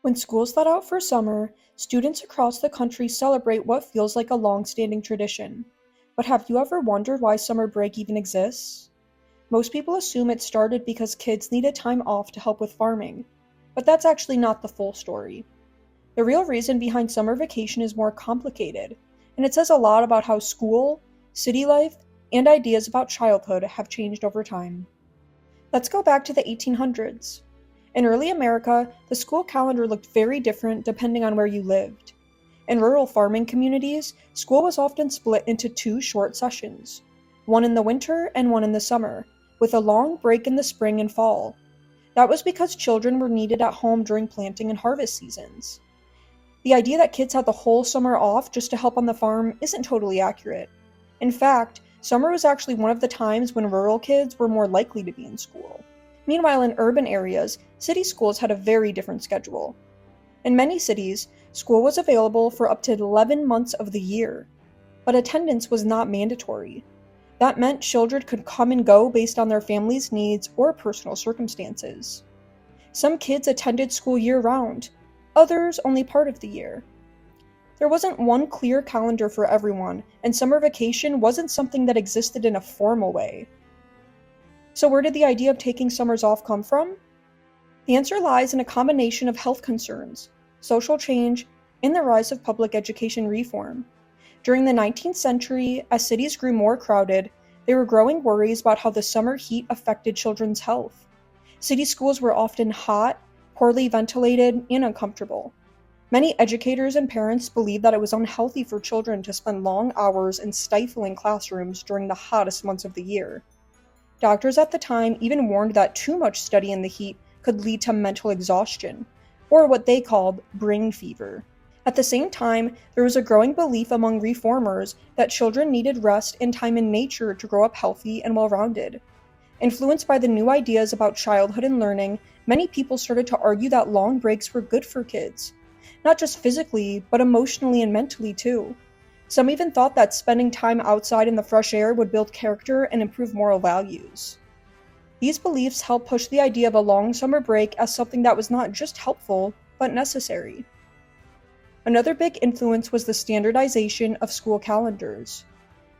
When schools let out for summer, students across the country celebrate what feels like a long-standing tradition. But have you ever wondered why summer break even exists? Most people assume it started because kids needed time off to help with farming, but that's actually not the full story. The real reason behind summer vacation is more complicated, and it says a lot about how school, city life, and ideas about childhood have changed over time. Let's go back to the 1800s. In early America, the school calendar looked very different depending on where you lived. In rural farming communities, school was often split into two short sessions, one in the winter and one in the summer, with a long break in the spring and fall. That was because children were needed at home during planting and harvest seasons. The idea that kids had the whole summer off just to help on the farm isn't totally accurate. In fact, summer was actually one of the times when rural kids were more likely to be in school. Meanwhile, in urban areas, city schools had a very different schedule. In many cities, school was available for up to 11 months of the year, but attendance was not mandatory. That meant children could come and go based on their family's needs or personal circumstances. Some kids attended school year-round, others only part of the year. There wasn't one clear calendar for everyone, and summer vacation wasn't something that existed in a formal way. So where did the idea of taking summers off come from? The answer lies in a combination of health concerns, social change, and the rise of public education reform. During the 19th century, as cities grew more crowded, there were growing worries about how the summer heat affected children's health. City schools were often hot, poorly ventilated, and uncomfortable. Many educators and parents believed that it was unhealthy for children to spend long hours in stifling classrooms during the hottest months of the year. Doctors at the time even warned that too much study in the heat could lead to mental exhaustion, or what they called brain fever. At the same time, there was a growing belief among reformers that children needed rest and time in nature to grow up healthy and well-rounded. Influenced by the new ideas about childhood and learning, many people started to argue that long breaks were good for kids. Not just physically, but emotionally and mentally too. Some even thought that spending time outside in the fresh air would build character and improve moral values. These beliefs helped push the idea of a long summer break as something that was not just helpful, but necessary. Another big influence was the standardization of school calendars.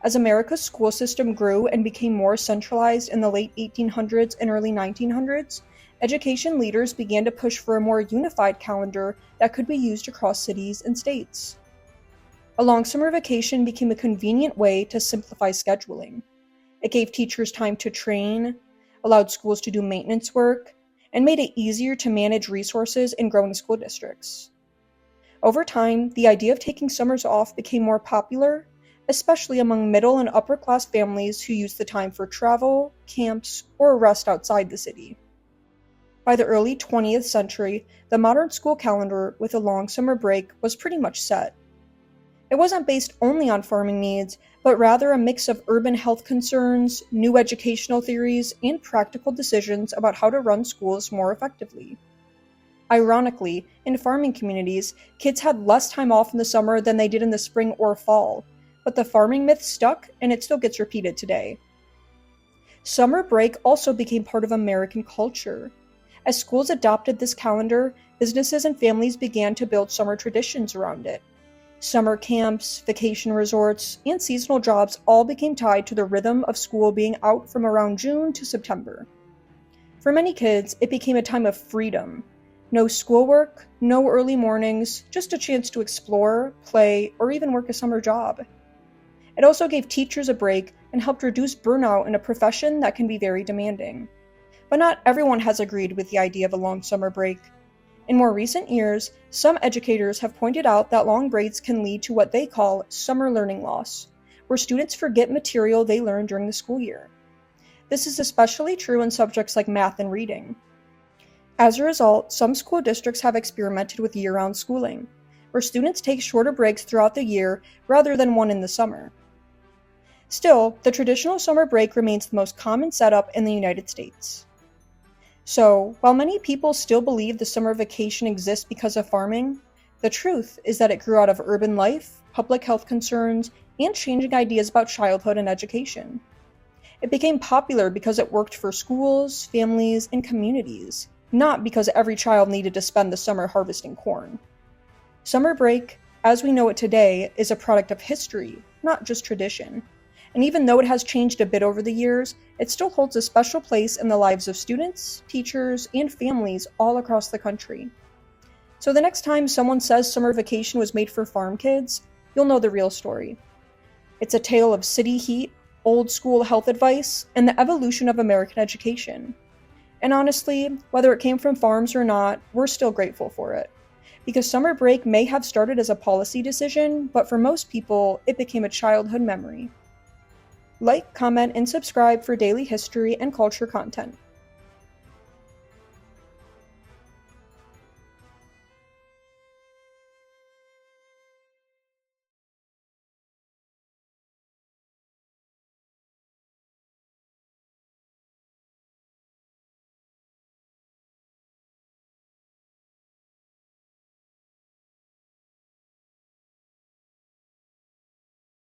As America's school system grew and became more centralized in the late 1800s and early 1900s, education leaders began to push for a more unified calendar that could be used across cities and states. A long summer vacation became a convenient way to simplify scheduling. It gave teachers time to train, allowed schools to do maintenance work, and made it easier to manage resources in growing school districts. Over time, the idea of taking summers off became more popular, especially among middle and upper-class families who used the time for travel, camps, or rest outside the city. By the early 20th century, the modern school calendar with a long summer break was pretty much set. It wasn't based only on farming needs, but rather a mix of urban health concerns, new educational theories, and practical decisions about how to run schools more effectively. Ironically, in farming communities, kids had less time off in the summer than they did in the spring or fall, but the farming myth stuck and it still gets repeated today. Summer break also became part of American culture. As schools adopted this calendar, businesses and families began to build summer traditions around it. Summer camps, vacation resorts, and seasonal jobs all became tied to the rhythm of school being out from around June to September. For many kids, it became a time of freedom. No schoolwork, no early mornings, just a chance to explore, play, or even work a summer job. It also gave teachers a break and helped reduce burnout in a profession that can be very demanding. But not everyone has agreed with the idea of a long summer break. In more recent years, some educators have pointed out that long breaks can lead to what they call summer learning loss, where students forget material they learned during the school year. This is especially true in subjects like math and reading. As a result, some school districts have experimented with year-round schooling, where students take shorter breaks throughout the year rather than one in the summer. Still, the traditional summer break remains the most common setup in the United States. So, while many people still believe the summer vacation exists because of farming, the truth is that it grew out of urban life, public health concerns, and changing ideas about childhood and education. It became popular because it worked for schools, families, and communities, not because every child needed to spend the summer harvesting corn. Summer break, as we know it today, is a product of history, not just tradition. And even though it has changed a bit over the years, it still holds a special place in the lives of students, teachers, and families all across the country. So the next time someone says summer vacation was made for farm kids, you'll know the real story. It's a tale of city heat, old school health advice, and the evolution of American education. And honestly, whether it came from farms or not, we're still grateful for it. Because summer break may have started as a policy decision, but for most people, it became a childhood memory. Like, comment, and subscribe for daily history and culture content.